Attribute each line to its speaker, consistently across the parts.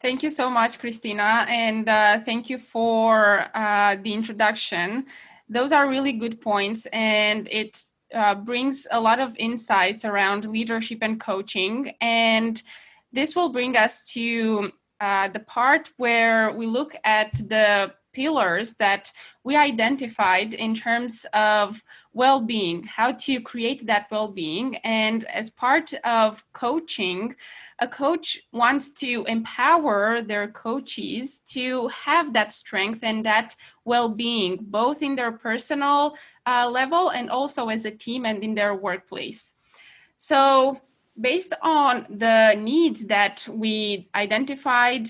Speaker 1: Thank you so much, Cristina, and thank you for the introduction. Those are really good points, and it brings a lot of insights around leadership and coaching. And this will bring us to the part where we look at the pillars that we identified in terms of well-being, how to create that well-being. And as part of coaching, a coach wants to empower their coachees to have that strength and that well-being, both in their personal level and also as a team and in their workplace. So based on the needs that we identified,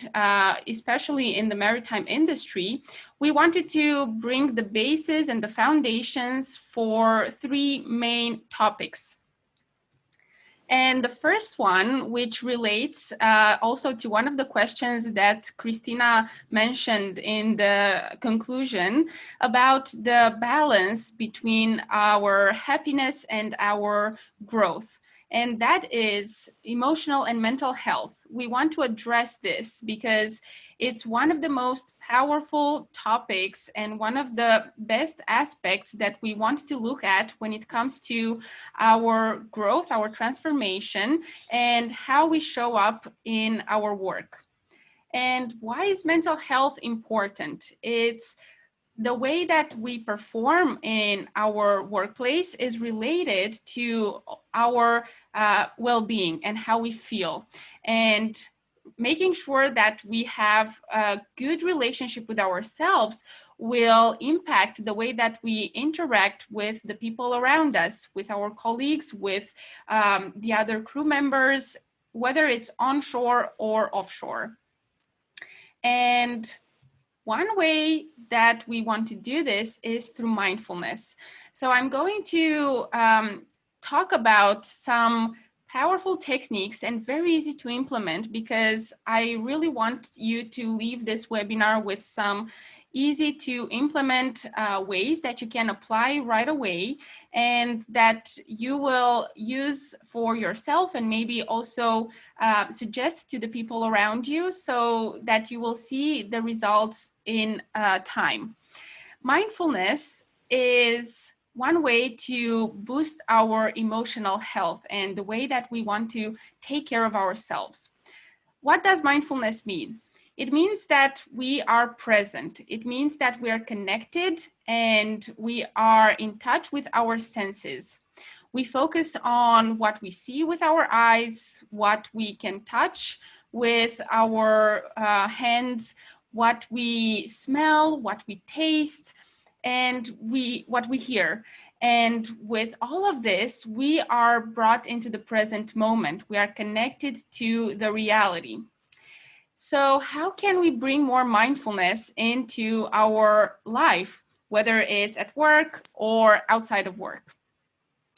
Speaker 1: especially in the maritime industry, we wanted to bring the basis and the foundations for three main topics. And the first one, which relates also to one of the questions that Cristina mentioned in the conclusion about the balance between our happiness and our growth. And that is emotional and mental health. We want to address this because it's one of the most powerful topics and one of the best aspects that we want to look at when it comes to our growth, our transformation, and how we show up in our work. And why is mental health important? It's the way that we perform in our workplace is related to our well-being and how we feel. And making sure that we have a good relationship with ourselves will impact the way that we interact with the people around us, with our colleagues, with the other crew members, whether it's onshore or offshore. And one way that we want to do this is through mindfulness. So I'm going to talk about some powerful techniques and very easy to implement because I really want you to leave this webinar with some easy to implement ways that you can apply right away and that you will use for yourself and maybe also suggest to the people around you so that you will see the results in time. Mindfulness is one way to boost our emotional health and the way that we want to take care of ourselves. What does mindfulness mean? It means that we are present. It means that we are connected and we are in touch with our senses. We focus on what we see with our eyes, what we can touch with our hands, what we smell, what we taste, and what we hear. And with all of this, we are brought into the present moment. We are connected to the reality. So how can we bring more mindfulness into our life, whether it's at work or outside of work?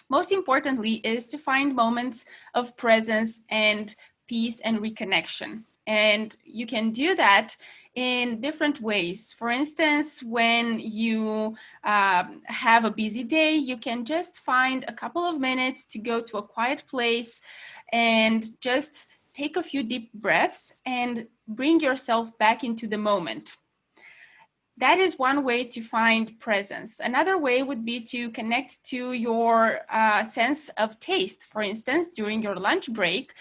Speaker 1: Most importantly is to find moments of presence and peace and reconnection. And you can do that in different ways. For instance, when you have a busy day, you can just find a couple of minutes to go to a quiet place and just take a few deep breaths and bring yourself back into the moment. That is one way to find presence. Another way would be to connect to your sense of taste. For instance, during your lunch break,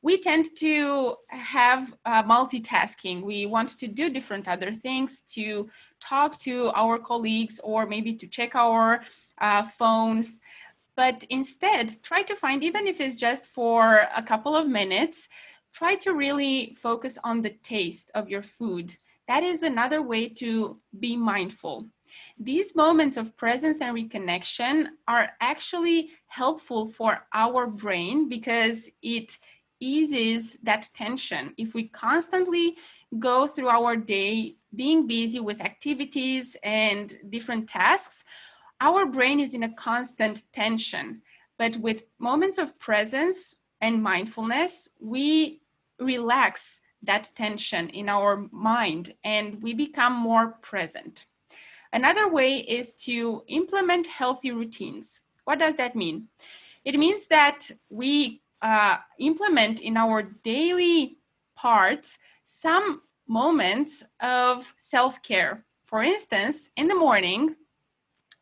Speaker 1: we tend to have multitasking. We want to do different other things, to talk to our colleagues or maybe to check our phones. But instead, try to find, even if it's just for a couple of minutes, try to really focus on the taste of your food. That is another way to be mindful. These moments of presence and reconnection are actually helpful for our brain because it eases that tension. If we constantly go through our day being busy with activities and different tasks, our brain is in a constant tension. But with moments of presence and mindfulness, we relax that tension in our mind and we become more present. Another way is to implement healthy routines. What does that mean? It means that we implement in our daily parts some moments of self-care. For instance, in the morning,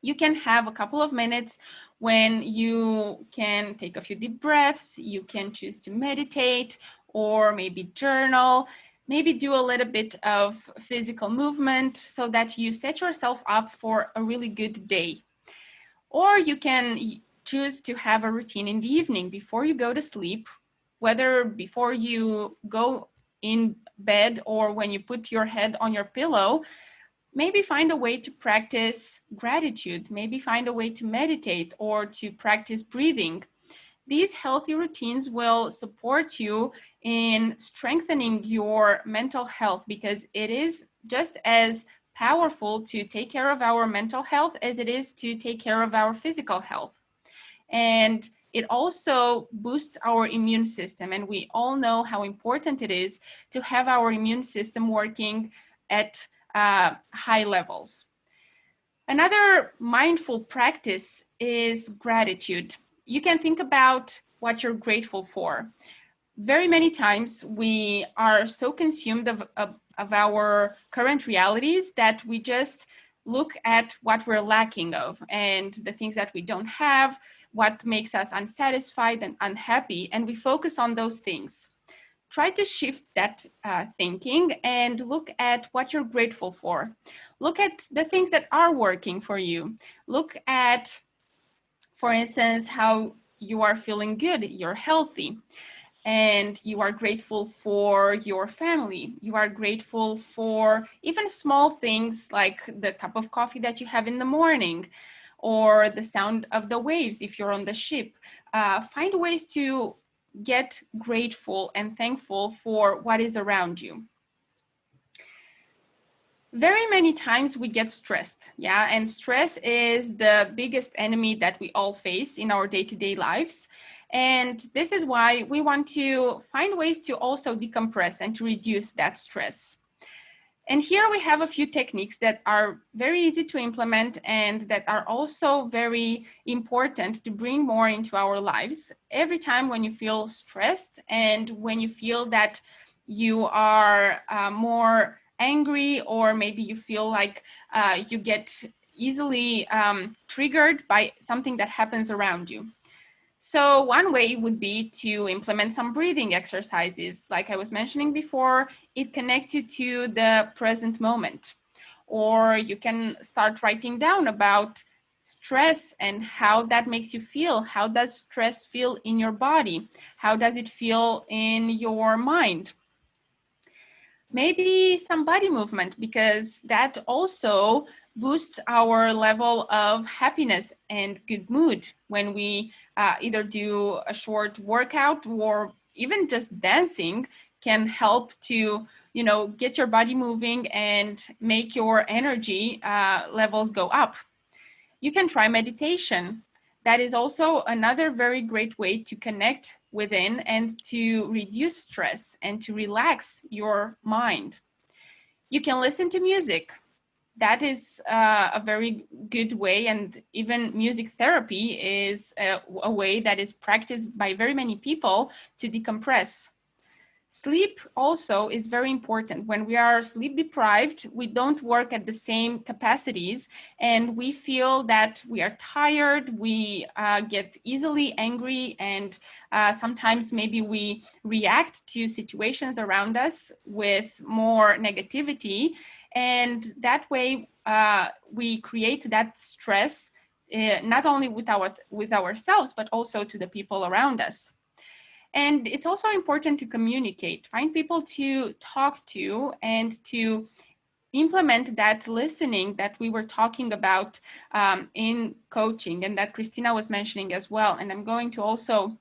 Speaker 1: you can have a couple of minutes when you can take a few deep breaths, you can choose to meditate or maybe journal, maybe do a little bit of physical movement so that you set yourself up for a really good day. Or you can choose to have a routine in the evening before you go to sleep, whether before you go in bed or when you put your head on your pillow. Maybe find a way to practice gratitude, maybe find a way to meditate or to practice breathing. These healthy routines will support you in strengthening your mental health, because it is just as powerful to take care of our mental health as it is to take care of our physical health. And it also boosts our immune system. And we all know how important it is to have our immune system working at high levels. Another mindful practice is gratitude. You can think about what you're grateful for. Very many times we are so consumed of our current realities that we just look at what we're lacking of and the things that we don't have, what makes us unsatisfied and unhappy, and we focus on those things. Try to shift that thinking and look at what you're grateful for. Look at the things that are working for you. Look at, for instance, how you are feeling good, you're healthy, and you are grateful for your family. You are grateful for even small things like the cup of coffee that you have in the morning, or the sound of the waves if you're on the ship. Find ways to get grateful and thankful for what is around you. Very many times we get stressed, and stress is the biggest enemy that we all face in our day-to-day lives. And this is why we want to find ways to also decompress and to reduce that stress. And here we have a few techniques that are very easy to implement and that are also very important to bring more into our lives. Every time when you feel stressed and when you feel that you are more angry, or maybe you feel like you get easily triggered by something that happens around you. So one way would be to implement some breathing exercises. Like I was mentioning before, it connects you to the present moment. Or you can start writing down about stress and how that makes you feel. How does stress feel in your body? How does it feel in your mind? Maybe some body movement, because that also boosts our level of happiness and good mood when we either do a short workout, or even just dancing can help to, get your body moving and make your energy levels go up. You can try meditation. That is also another very great way to connect within and to reduce stress and to relax your mind. You can listen to music. That is a very good way, and even music therapy is a way that is practiced by very many people to decompress. Sleep also is very important. When we are sleep deprived, we don't work at the same capacities, and we feel that we are tired, we get easily angry, and sometimes maybe we react to situations around us with more negativity. And that way we create that stress, not only with ourselves, but also to the people around us. And it's also important to communicate, find people to talk to, and to implement that listening that we were talking about in coaching, and that Cristina was mentioning as well. And I'm going to also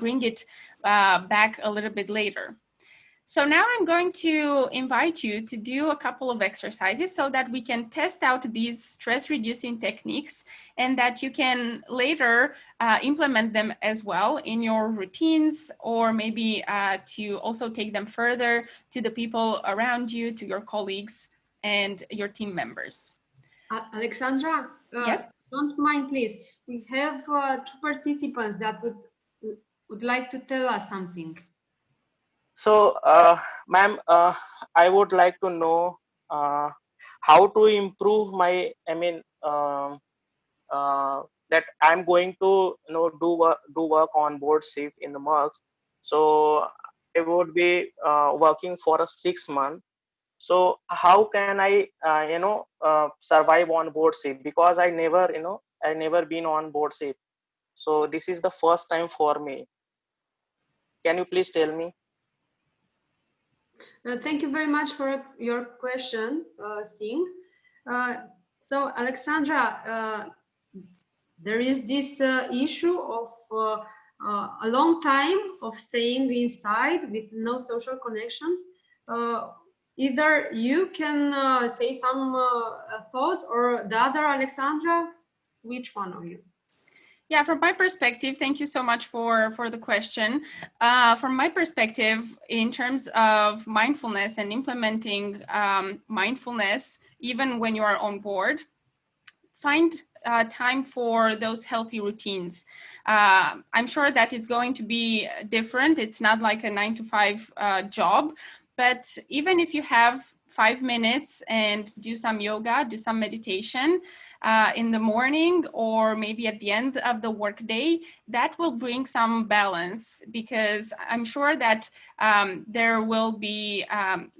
Speaker 1: bring it back a little bit later. So now I'm going to invite you to do a couple of exercises so that we can test out these stress reducing techniques, and that you can later implement them as well in your routines, or maybe to also take them further to the people around you, to your colleagues and your team members.
Speaker 2: Alexandra,
Speaker 1: yes?
Speaker 2: Don't mind, please. We have two participants that would like to tell us something.
Speaker 3: So, ma'am, I would like to know how to improve my, that I'm going to, do work on board ship in the MUX. So I would be working for a 6 month. So how can I, survive on board ship? Because I never been on board ship. So this is the first time for me. Can you please tell me?
Speaker 2: Thank you very much for your question, Singh. So, Alexandra, there is this issue of a long time of staying inside with no social connection. Either you can say some thoughts, or the other, Alexandra, which one of you?
Speaker 1: Yeah, from my perspective, thank you so much for the question. From my perspective, in terms of mindfulness and implementing mindfulness, even when you are on board, find time for those healthy routines. I'm sure that it's going to be different. It's not like a 9-to-5 job, but even if you have 5 minutes and do some yoga, do some meditation in the morning, or maybe at the end of the workday, that will bring some balance, because I'm sure that there will be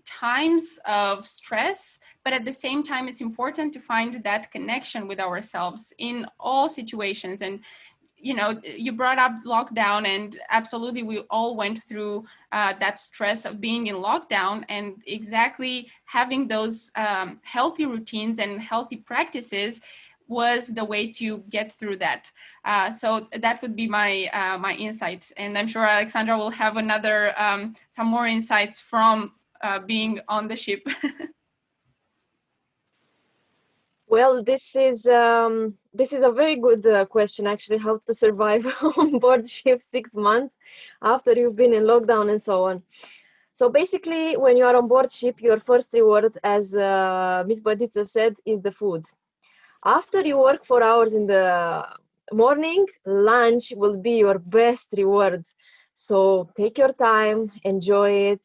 Speaker 1: times of stress, but at the same time, it's important to find that connection with ourselves in all situations. And you brought up lockdown, and absolutely, we all went through that stress of being in lockdown, and exactly having those healthy routines and healthy practices was the way to get through that. So that would be my my insight, and I'm sure Alexandra will have another some more insights from being on the ship.
Speaker 4: Well, this is a very good question, actually, how to survive on board ship 6 months after you've been in lockdown and so on. So basically, when you are on board ship, your first reward, as Miss Badita said, is the food. After you work 4 hours in the morning, lunch will be your best reward. So take your time, enjoy it,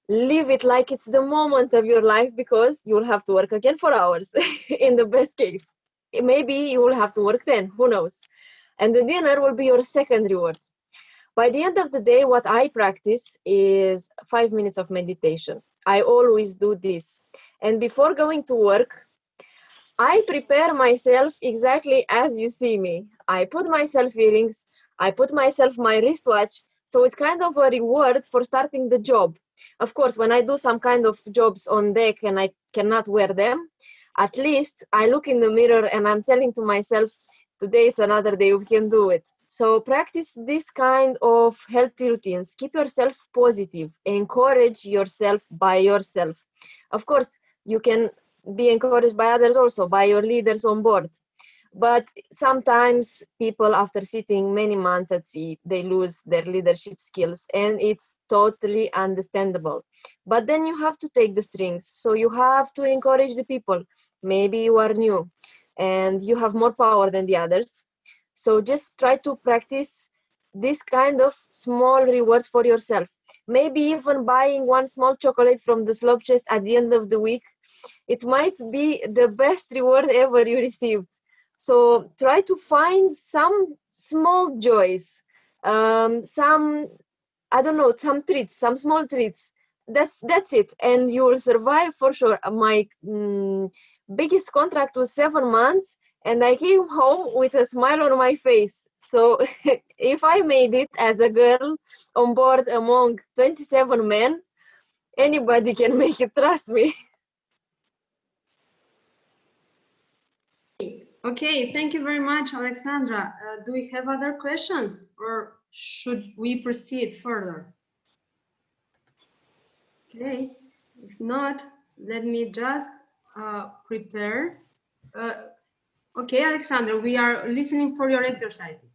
Speaker 4: live it like it's the moment of your life, because you will have to work again 4 hours in the best case. Maybe you will have to work 10, who knows? And the dinner will be your second reward. By the end of the day, what I practice is 5 minutes of meditation. I always do this. And before going to work, I prepare myself exactly as you see me. I put myself earrings, I put myself my wristwatch. So it's kind of a reward for starting the job. Of course, when I do some kind of jobs on deck and I cannot wear them, at least I look in the mirror and I'm telling to myself, today it's another day, we can do it. So practice this kind of healthy routines. Keep yourself positive. Encourage yourself by yourself. Of course, you can be encouraged by others also, by your leaders on board. But sometimes people, after sitting many months at sea, they lose their leadership skills, and it's totally understandable. But then you have to take the strings. So you have to encourage the people. Maybe you are new and you have more power than the others. So just try to practice this kind of small rewards for yourself. Maybe even buying one small chocolate from the slope chest at the end of the week. It might be the best reward ever you received. So try to find some small joys, some, I don't know, some treats, some small treats. That's it, and you will survive for sure. My biggest contract was 7 months, and I came home with a smile on my face. So if I made it as a girl on board among 27 men, anybody can make it, trust me.
Speaker 2: Okay, thank you very much, Alexandra. Do we have other questions, or should we proceed further? Okay, if not, let me just prepare. Okay, Alexandra, we are listening for your exercises.